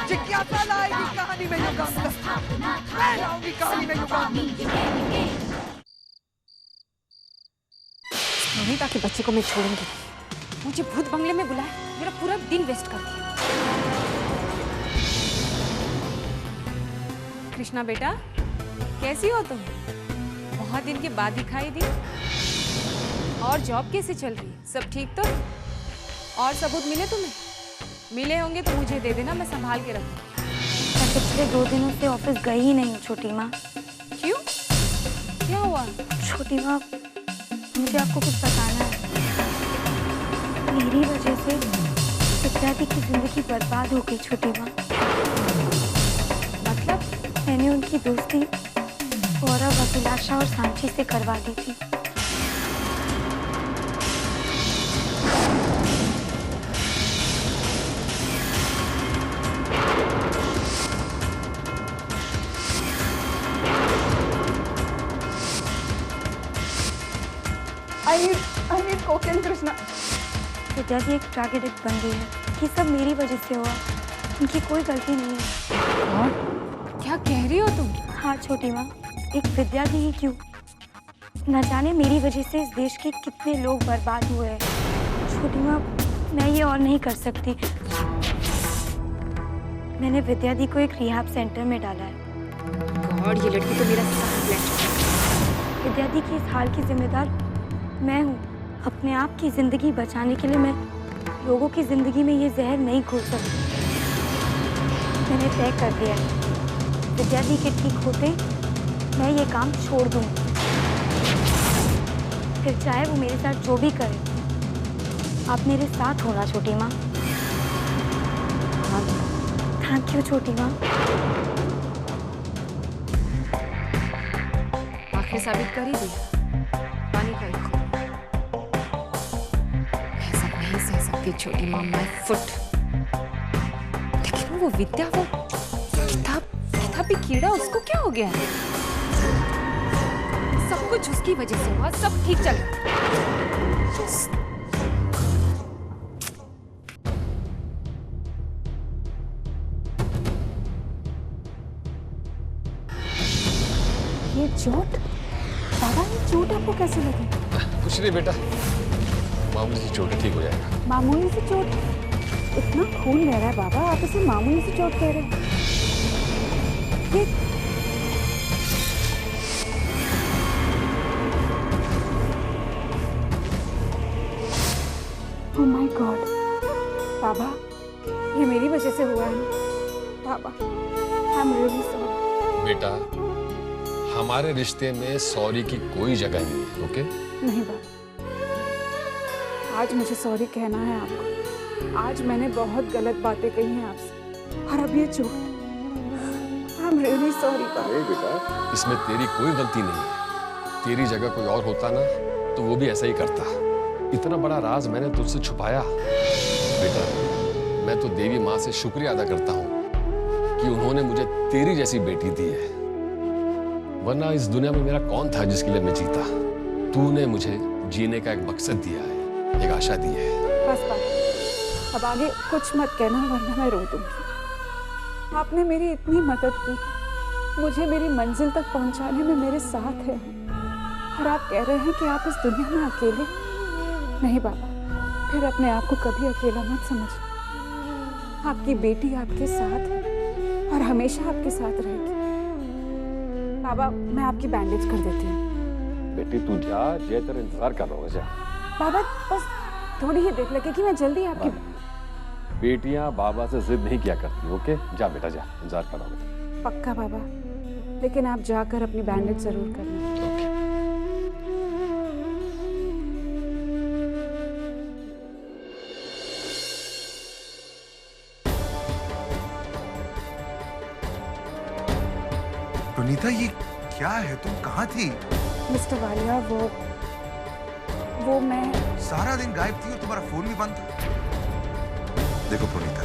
जिज्ञासा लाएगी कहानी में युगांतर, मैं लाऊंगी कहानी में युगांतर। नमिता के बच्चे को मैं छोड़ूंगी। मुझे भूत बंगले में बुलाए, मेरा पूरा दिन वेस्ट कर दिया। कृष्णा बेटा, कैसी हो तुम? बहुत दिन के बाद दिखाई दी। और जॉब कैसे चल रही? सब ठीक तो? और सबूत मिले तुम्हें? मिले होंगे तो मुझे दे देना, मैं संभाल के रखूँ। मैं पिछले 2 दिनों से ऑफिस गई ही नहीं हूँ छोटी माँ। क्यों? क्या हुआ? छोटी माँ, मुझे आपको कुछ बताना है। मेरी वजह से विद्यार्थी की जिंदगी बर्बाद हो गई छोटी माँ। मतलब? मैंने उनकी दोस्ती गौरव, अभिलाषा और सांची से करवा दी थी। I need cocaine, Krishna. विद्यार्थी एक ड्रग एडिक्ट बन गई है। ये सब मेरी वजह से हुआ, उनकी कोई गलती नहीं है। और क्या कह रही हो तुम? हाँ छोटी माँ, एक विद्यार्थी ही क्यों, न जाने मेरी वजह से इस देश के कितने लोग बर्बाद हुए हैं। छोटी माँ, मैं ये और नहीं कर सकती। मैंने विद्यार्थी को एक रिहाब सेंटर में डाला है। गॉड, ये लड़की तो मेरा साथ ले चुकी है। विद्यार्थी की इस हाल की जिम्मेदार मैं हूँ। अपने आप की जिंदगी बचाने के लिए मैं लोगों की जिंदगी में ये जहर नहीं घोल सकती। मैंने तय कर दिया है, विद्यार्थी के ठीक होते मैं ये काम छोड़ दूंगी। फिर चाहे वो मेरे साथ जो भी करे, आप मेरे साथ होना छोटी माँ। थैंक यू छोटी माँ। आखिर साबित कर ही दिया। पानी का ही खो। ऐसा नहीं सह सकती छोटी माँ, मैं फुट। लेकिन वो विद्या, वो किताबी कीड़ा, उसको क्या हो गया? सब कुछ उसकी वजह से हुआ, सब ठीक चल रहा। ये चोट, बाबा, ये चोट आपको कैसे लगी? कुछ नहीं बेटा, मामूली सी चोट है, ठीक हो जाएगा। मामूली सी चोट? इतना खून बह रहा है बाबा, आप इसे मामूली सी चोट कह रहे हैं? ओह माय गॉड, बाबा, ये मेरी वजह से हुआ है ना? बाबा, आई एम रियली सॉरी। बेटा, हमारे रिश्ते में सॉरी की कोई जगह नहीं है, ओके? नहीं बाबा, आज मुझे सॉरी कहना है आपको। आज मैंने बहुत गलत बातें कही हैं आपसे, और अब ये चोट, आई एम रियली सॉरी बाबा। अरे बेटा, इसमें तेरी कोई गलती नहीं है। तेरी जगह कोई और होता ना तो वो भी ऐसा ही करता। इतना बड़ा राज मैंने तुझसे छुपाया। बेटा, मैं तो देवी माँ से शुक्रिया अदा करता हूँ कि उन्होंने मुझे तेरी जैसी बेटी दी है। वरना इस दुनिया में मेरा कौन था जिसके लिए मैं जीता। तूने मुझे जीने का एक मकसद दिया है, एक आशा दी है। बस बाबा, अब आगे कुछ मत कहना, वरना मैं रो दूंगी। आपने मेरी इतनी मदद की, मुझे मेरी मंजिल तक पहुंचाने में मेरे साथ है, और आप कह रहे हैं कि आप इस दुनिया में अकेले? नहीं बाबा, फिर अपने आप को कभी अकेला मत समझना। आपकी बेटी आपके साथ है और हमेशा आपके साथ रहेगी। बाबा, मैं आपकी बैंडेज कर देती हूँ। बेटी तू जा, जय तेरा इंतजार कर रहा होगा। जा बाबा, बस थोड़ी ही देर लगेगी, मैं जल्दी आपकी। बेटियां बाबा से जिद नहीं किया करती, ओके? जा बेटा जा, इंतजार कर रहा हूँ। पक्का बाबा, लेकिन आप जाकर अपनी बैंडेज जरूर करना। ओके। प्रणीता, ये क्या है? तुम कहाँ थी? मिस्टर वालिया, वो मैं सारा दिन गायब थी और तुम्हारा फोन भी बंद था। देखो Praneeta,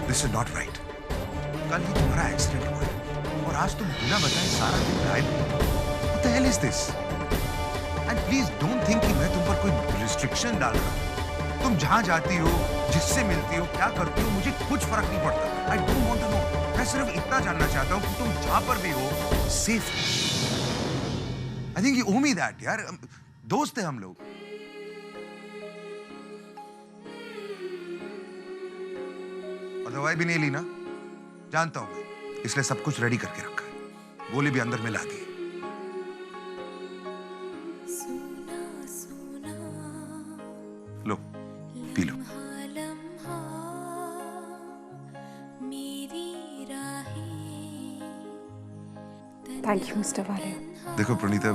this is not right. कल ही तुम्हारा एक्सीडेंट हुआ है और आज तुम बिना बताए सारा दिन गायब हो। What the hell is this? And please don't think कि मैं तुम पर कोई रिस्ट्रिक्शन डाल रहा हूँ। तुम जहाँ जाती हो, जिससे मिलती हो, क्या करती हो, मुझे कुछ फर्क नहीं पड़ता। I don't want to know। मैं सिर्फ इतना जानना चाहता हूँ कि तुम जहाँ पर भी हो, सेफ हो। I think you owe me that यार। दोस्त हैं हम लोग। और दवाई भी नहीं ली ना? जानता हूँ मैं, इसलिए सब कुछ रेडी करके रखा है। गोली भी अंदर में ला दी। लो, पी लो। Thank you mister Walia. देखो प्रणीता,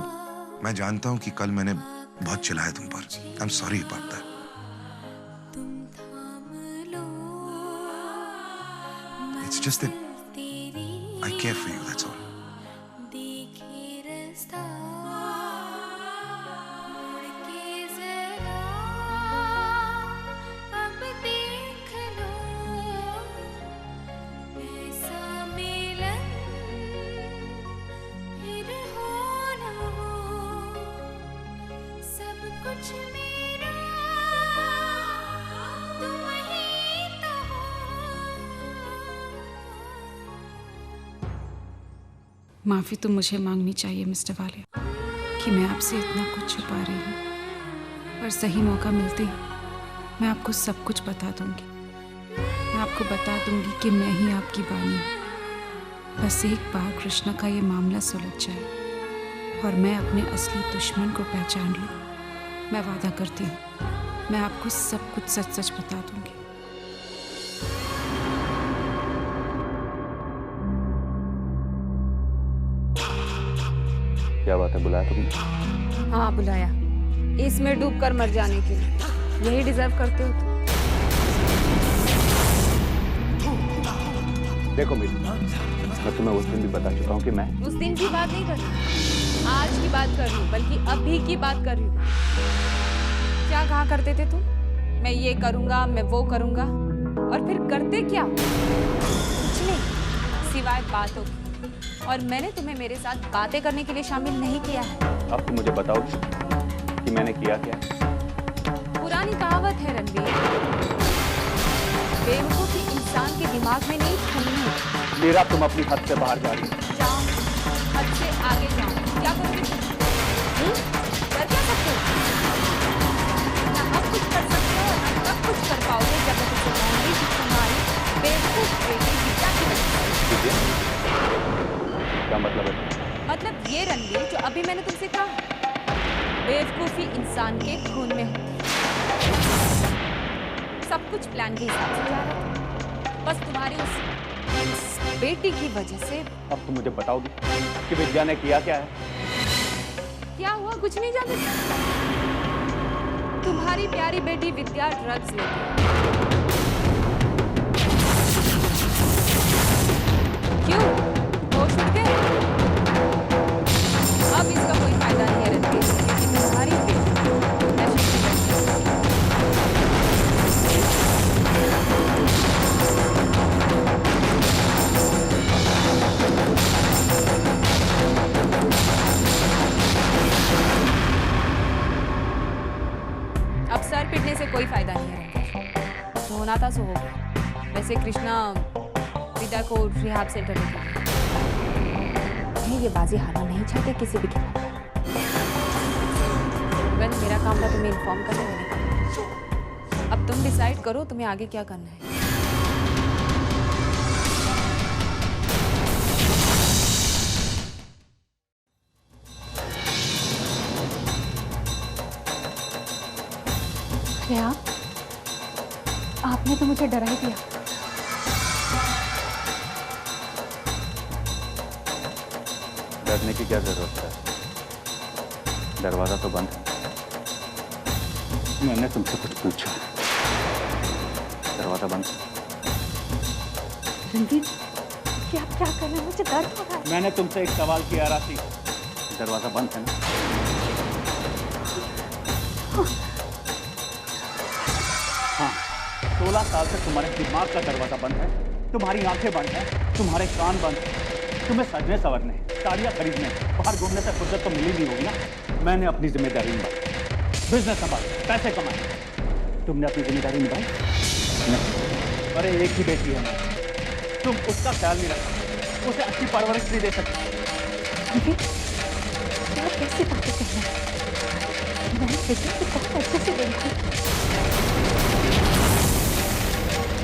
मैं जानता हूँ कि कल मैंने बहुत चिल्लाया तुम पर। I am sorry about that. It's just that I care for you, that's all. माफ़ी तो मुझे मांगनी चाहिए मिस्टर वालिया कि मैं आपसे इतना कुछ छुपा रही हूँ, पर सही मौका मिलते ही मैं आपको सब कुछ बता दूंगी। मैं आपको बता दूंगी कि मैं ही आपकी बानी हूँ। बस एक बार कृष्णा का ये मामला सुलझ जाए और मैं अपने असली दुश्मन को पहचान लूँ, मैं वादा करती हूँ मैं आपको सब कुछ सच सच बता दूंगी। क्या बात है, बुलाया तुमने? हाँ बुलाया, इसमें डूब कर मर जाने के लिए। यही डिजर्व करते हो तुम। देखो मेरी, मैं तुम्हें उस दिन भी बता चुका हूँ कि मैं उस दिन की बात नहीं कर रही, आज की बात कर रही हूँ, बल्कि अभी की बात कर रही हूँ। क्या कहा करते थे तुम? मैं ये करूँगा, मैं वो करूँगा, और फिर करते क्या? कुछ नहीं, सिवाय बातों की। और मैंने तुम्हें मेरे साथ बातें करने के लिए शामिल नहीं किया है। अब तुम मुझे बताओ कि मैंने किया क्या? पुरानी कहावत है रणवीर, बेवकूफी इंसान के दिमाग में नहीं छलनी है। मेरा तुम अपनी हद से बाहर जा रही हो। जाओ, हद से आगे जाओ। क्या करोगे? कर क्या सकते हो? ना अब कुछ कर सकते हो, ना तब कुछ कर पाओगे जब मैं तुमसे कहूंगी कि तुम्हारी बेवकूफ बेटी विद्या की वजह से। क्या मतलब है? मतलब ये रणवीर जो अभी मैंने तुमसे कहा, बेवकूफी इंसान के खून में होती है। सब कुछ प्लान के हिसाब से जा रहा था, बस तुम्हारी उस बेटी की वजह से। अब तुम मुझे बताओगी कि विद्या ने किया क्या है? क्या हुआ? कुछ नहीं जानते? तुम्हारी प्यारी बेटी विद्या ड्रग्स लेती है। क्यों? होश उड़ गए? अब इसका कोई फायदा नहीं है रणवीर, क्योंकि तुम्हारी बेटी नशे की लत अब सर पिटने से कोई फायदा नहीं है रणवीर। जो होना था सो हो गया। वैसे कृष्णा विद्या को रिहाब सेंटर ले गया। ये बाजी हारना नहीं चाहते किसी भी कीमत पर। वेल, मेरा काम था तुम्हें इन्फॉर्म करने वाला। अब तुम डिसाइड करो तुम्हें आगे क्या करना है। श्रेया, आपने तो मुझे डरा ही दिया। डरने की क्या जरूरत है? दरवाजा तो बंद है। मैंने तुमसे कुछ पूछा, दरवाजा बंद है। रणवीर, ये आप क्या कर रहे हैं? मुझे दर्द हो रहा है। मैंने तुमसे एक सवाल किया राशि, दरवाजा बंद है ना? हाँ, तो 16 साल से तुम्हारे दिमाग का दरवाजा बंद है, तुम्हारी आंखें बंद है, तुम्हारे कान बंद है। तुम्हें सजने संवरने, साड़ियाँ खरीदने, बाहर घूमने से फुर्सत तो मिली नहीं होगी ना। मैंने अपनी जिम्मेदारी निभाई, बिजनेस संभाला, पैसे कमाए। तुमने अपनी जिम्मेदारी निभाई नहीं। अरे एक ही बेटी है, तुम उसका ख्याल नहीं रखा, उसे अच्छी परवरिश नहीं दे सकते। आप कैसे बातें कर रहे हैं? मैंने बेटी को बहुत अच्छे से देखा,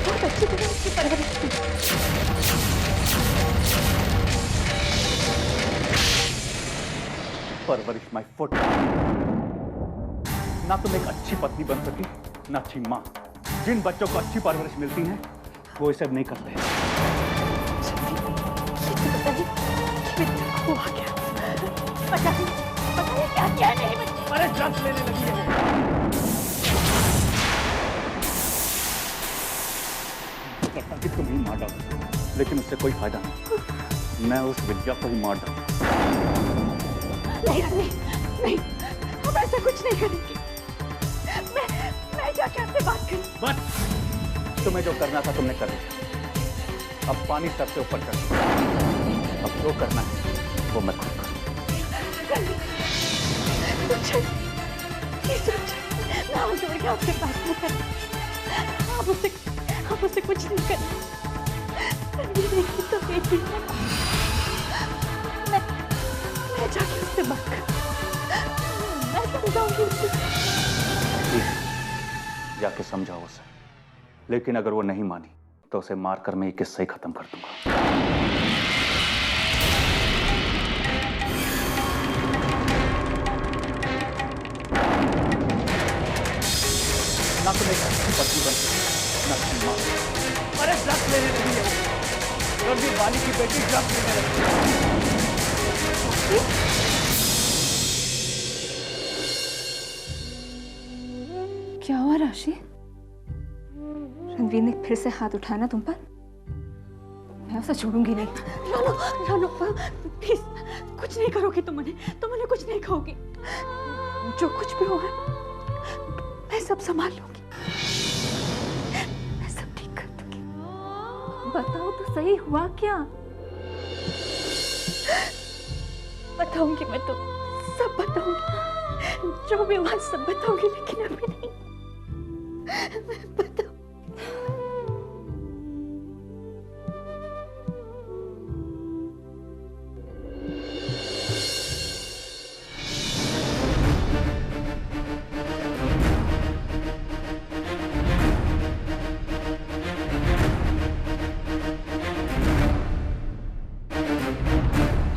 बहुत अच्छी तरह उसकी परवरिश की। परवरिश माय फुट। ना तुम एक अच्छी पत्नी बन सकी, ना अच्छी माँ। जिन बच्चों को अच्छी परवरिश मिलती है वो इसे नहीं करते हैं। हुआ क्या? बताइए क्या क्या नहीं? अरे ड्रग्स लेने लगी है। करता कि तुम ही मार डालो, लेकिन उससे कोई फायदा नहीं। मैं उस विद्या को ही मार डालूं। नहीं, हम ऐसा कुछ नहीं करेंगे। मैं जाके आपसे बात करूं। बस तुम्हें जो करना था तुमने कर लिया। अब पानी सर से ऊपर कर। अब जो करना है वो मैं खुद करूं। मैं जोड़ के आपसे बात नहीं करें। आप उससे कुछ नहीं करें। तो बेटी मैं जाके उससे बात करूं। मैं समझाऊंगी उसे। जाके समझाओ उसे, लेकिन अगर वो नहीं मानी तो उसे मारकर मैं ये किस्सा ही खत्म कर दूंगा। ना तुम एक अच्छी पत्नी बन सकती, ना अच्छी माँ। अरे ड्रग्स लेने लगी है, रणवीर वाली की बेटी ड्रग्स लेने लगी। क्या हुआ राशि? रणवीर ने फिर से हाथ उठाया ना तुम पर? मैं उसे छोड़ूंगी नहीं। रानो प्लीज, कुछ नहीं करोगी तुम उन्हें कुछ नहीं कहोगी। जो कुछ भी होगा मैं सब संभाल लूंगी, मैं सब ठीक कर दूंगी। बताओ तो सही हुआ क्या? बताऊंगी मैं तो सब बताऊंगी, जो भी हुआ सब बताऊंगी, लेकिन अभी नहीं। बताओ।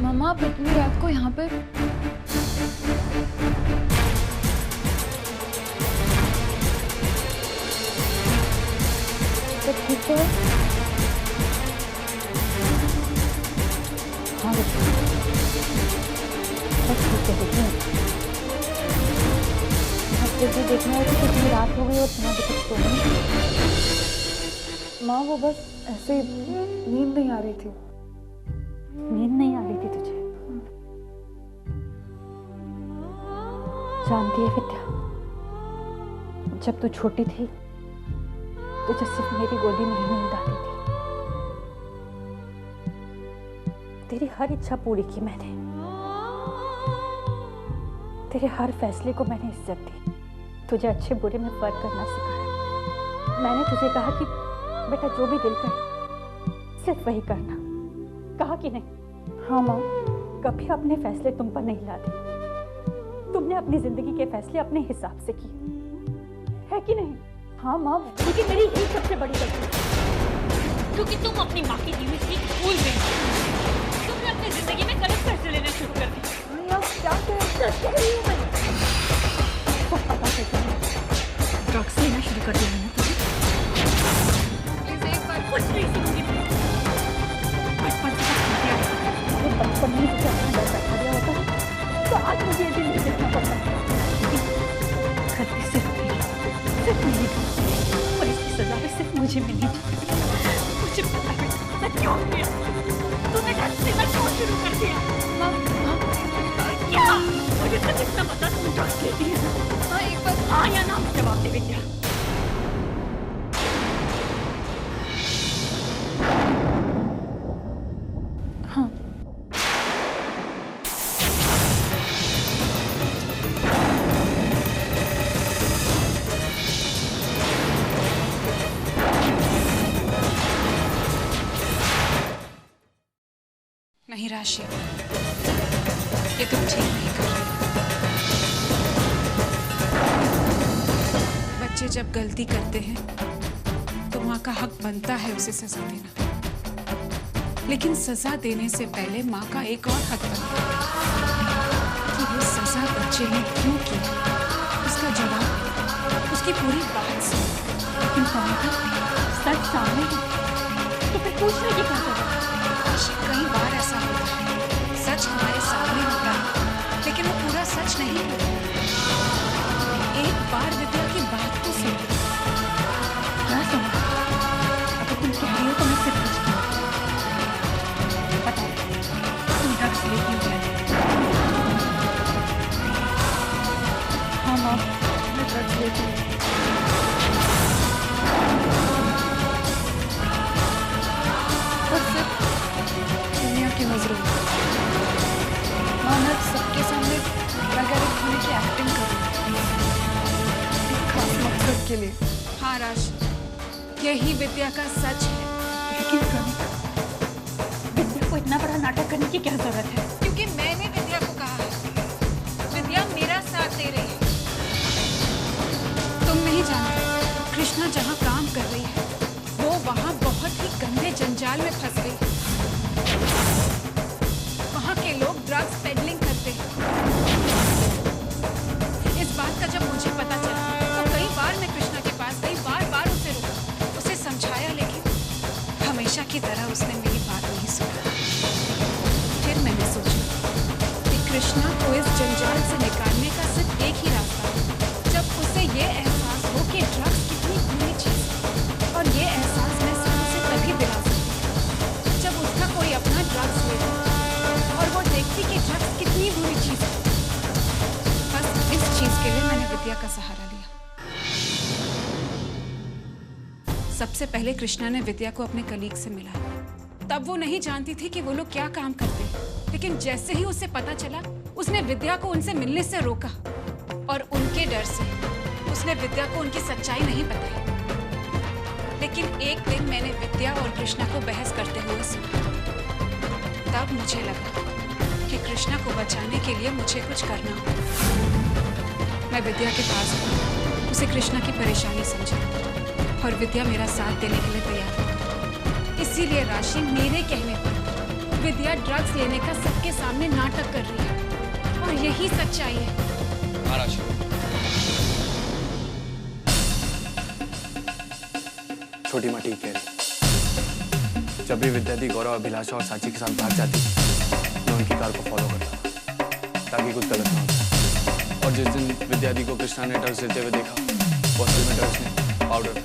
मम्मा आप इतनी रात को यहाँ पे? सब ठीक है? हाँ सब ठीक है। देखिए आप जल्दी देखना है कि कितनी रात हो गई और तुम्हारे कुछ तो नहीं। माँ वो बस ऐसे नींद नहीं आ रही थी। नींद नहीं आ रही थी तुझे? जानती है विद्या, जब तू छोटी थी तुझे सिर्फ मेरी गोदी में ही नींद आती थी। तेरी हर इच्छा पूरी की मैंने, तेरे हर फैसले को मैंने इज्जत दी, तुझे अच्छे बुरे में फर्क करना सिखाया। मैंने तुझे कहा कि बेटा जो भी दिल करे सिर्फ वही करना, कहा कि नहीं? हाँ माँ। कभी अपने फैसले तुम पर नहीं लाते, तुमने अपनी जिंदगी के फैसले अपने हिसाब से किए, है कि नहीं? हाँ माँ, लेकिन मेरी यही सबसे बड़ी गलती है, क्योंकि तुम अपनी माँ की दी हुई सीख भूल गई। तुमने अपनी जिंदगी में गलत फैसले लेने शुरू कर दिए। क्या कह रही हूँ मैं? सब पता है तुम्हें, ड्रग्स लेना शुरू कर दिया है ना तुमने? कुछ नहीं सुनूंगी। बचपन में मुझे अपना डर बैठा दिया होता तो आज मुझे ये दिन नहीं देखना पड़ता। गलती सिर्फ मेरी और इसकी सजा भी सिर्फ मुझे मिली। मुझे पता है मैं क्यों किया। तूने ड्रग्स लेना क्यों शुरू कर दिया? क्या? मुझे तो जितना पता तुम ड्रग्स लेती है। हाँ एक बार हाँ या ना जवाब दे विद्या। नहीं राशि, ये तुम ठीक नहीं कर रही। बच्चे जब गलती करते हैं तो माँ का हक बनता है उसे सजा देना, लेकिन सजा देने से पहले माँ का एक और हक बनता है कि वो सजा बच्चे ने क्यों की, उसका जवाब, उसकी पूरी बात सुन। लेकिन कविता, सच सामने है तो फिर पूछने की क्या जरूरत है? कई बार ऐसा होता है, सच हमारे सामने होता है लेकिन वो पूरा सच नहीं होता। एक बार विद्या की बात तो सुन। क्या सुना? अगर तुम कह रही हो तो मैं सिर्फ पूछती हूँ। बताओ, तुम ड्रग्स लेती हो क्या? हाँ माँ, मैं ड्रग्स लेती हूँ। पर सिर्फ दुनिया की नजरों में। माँ, मैं सबके सामने ड्रग एडिक्ट होने की एक्टिंग कर रही हूँ, एक खास मकसद के लिए। हाँ राशि, यही विद्या का सच है। लेकिन कविता, विद्या को इतना बड़ा नाटक करने की क्या जरूरत है? क्योंकि मैंने विद्या को कहा है, विद्या मेरा साथ दे रही है। तुम नहीं जानते, कृष्णा जहाँ काम कर रही है वो वहाँ बहुत ही गंदे जंजाल में फंस गई। वहाँ के लोग ड्रग्स पेडलिंग करते हैं। इस बात का जब मुझे पता चला तो कई बार मैं कृष्णा के पास गई, बार-बार उसे रोका, उसे समझाया, लेकिन हमेशा की तरह उसने मेरी बात नहीं सुनी। फिर मैंने सोचा कि कृष्णा को इस जंजाल से निकालने का सिर्फ एक ही रास्ता है, जब उसे ये एहसास हो कि ड्रग्स कितनी बुरी चीज है। और ये एहसास मैं सिर्फ उसे तभी दिला सकती जब उसका कोई अपना ड्रग्स लेता और वो देखती कि ड्रग्स कितनी बुरी चीज है। बस इस चीज के लिए मैंने विद्या का सहारा लिया। सबसे पहले कृष्णा ने विद्या को अपने कलीग से मिलाया। तब वो नहीं जानती थी कि वो लोग क्या काम करते हैं, लेकिन जैसे ही उसे पता चला उसने विद्या को उनसे मिलने से रोका और उनके डर से उसने विद्या को उनकी सच्चाई नहीं बताई। लेकिन एक दिन मैंने विद्या और कृष्णा को बहस करते हुए सुना। तब मुझे लगा कि कृष्णा को बचाने के लिए मुझे कुछ करना होगा। मैं विद्या के पास गई, उसे कृष्णा की परेशानी समझा और विद्या मेरा साथ देने के लिए तैयार थी। इसीलिए राशि, मेरे कहने पर विद्या ड्रग्स लेने का सबके सामने नाटक कर रही है और यही सच्चाई है। हाँ राशि, छोटी माँ ठीक कह रही। जब भी विद्या दी गौरव, अभिलाषा और साची के साथ बाहर जाती मैं उनकी कार को फॉलो करता ताकि कुछ गलत ना हो जाए। और जिस दिन विद्या दी को कृष्णा ने ड्रग्स लेते हुए देखा, वो असल में ड्रग्स ने पाउडर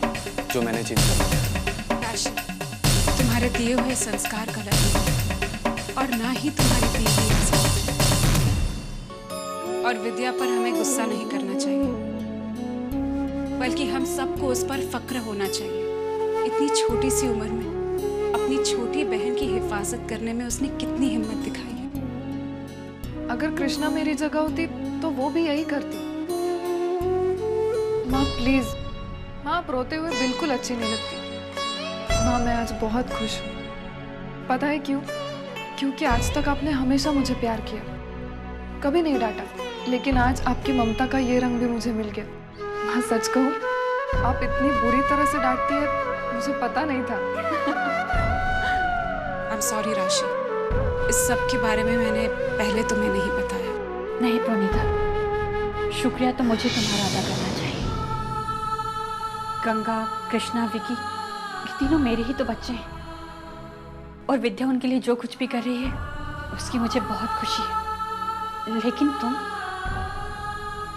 जो मैंने चेंज कर दिया। राशि, तुम्हारे दिए हुए संस्कार गलत नहीं और ना ही तुम्हारी दी हुई आज़ादी। और विद्या पर हमें गुस्सा नहीं करना चाहिए, बल्कि हम सबको उस पर फक्र होना चाहिए। इतनी छोटी सी उम्र में अपनी छोटी बहन की हिफाजत करने में उसने कितनी हिम्मत दिखाई है। अगर कृष्णा मेरी जगह होती तो वो भी यही करती। माँ प्लीज, माँ आप रोते हुए बिल्कुल अच्छी नहीं लगती। माँ मैं आज बहुत खुश हूँ। पता है क्यों? क्योंकि आज तक आपने हमेशा मुझे प्यार किया, कभी नहीं डांटा, लेकिन आज आपकी ममता का ये रंग भी मुझे मिल गया। माँ सच कहूँ, आप इतनी बुरी तरह से डांटती है मुझे पता नहीं था। I'm sorry राशि, इस सब के बारे में मैंने पहले तुम्हें नहीं बताया। नहीं प्रणीता, शुक्रिया तो मुझे तुम्हारा अदा करना चाहिए। गंगा, कृष्णा, विकी, ये तीनों मेरे ही तो बच्चे हैं और विद्या उनके लिए जो कुछ भी कर रही है उसकी मुझे बहुत खुशी है। लेकिन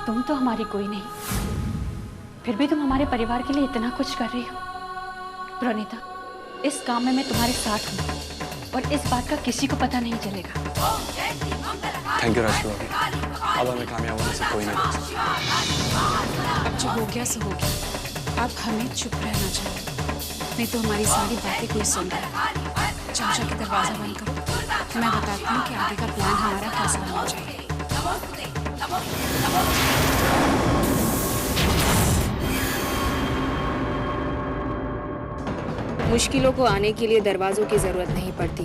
तुम तो हमारी कोई नहीं, फिर भी तुम हमारे परिवार के लिए इतना कुछ कर रही हो। प्रणीता, इस काम में मैं तुम्हारे साथ हूँ और इस बात का किसी को पता नहीं चलेगा। थैंक यू राशि भाभी, अब हमें कामयाब होने से कोई नहीं रोक सकता। अब जो हो गया सो हो गया, अब हमें चुप रहना चाहिए, नहीं तो हमारी सारी बातें कोई सुन रहा है। चाचा के दरवाजा बंद करो, मैं बताती हूँ कि आगे का प्लान हमारा कैसा होना चाहिए। मुश्किलों को आने के लिए दरवाजों की जरूरत नहीं पड़ती,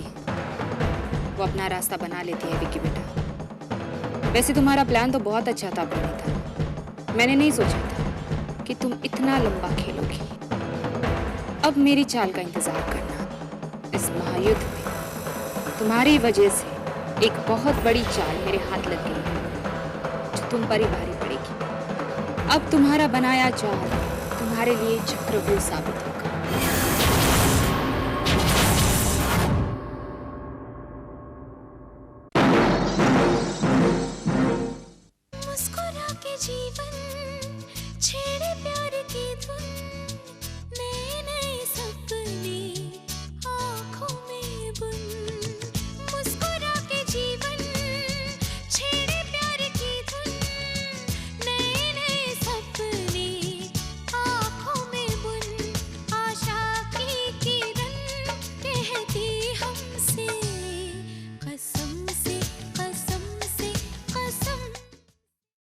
वो अपना रास्ता बना लेती है विक्की बेटा। वैसे तुम्हारा प्लान तो बहुत अच्छा था प्रणीता, मैंने नहीं सोचा था कि तुम इतना लंबा खेलोगी। अब मेरी चाल का इंतजार करना। इस महायुद्ध में तुम्हारी वजह से एक बहुत बड़ी चाल मेरे हाथ लग गई है जो तुम पर ही भारी पड़ेगी। अब तुम्हारा बनाया चाल तुम्हारे लिए चक्रव्यूह साबित होगा। मुस्कुरा के जीवन छेड़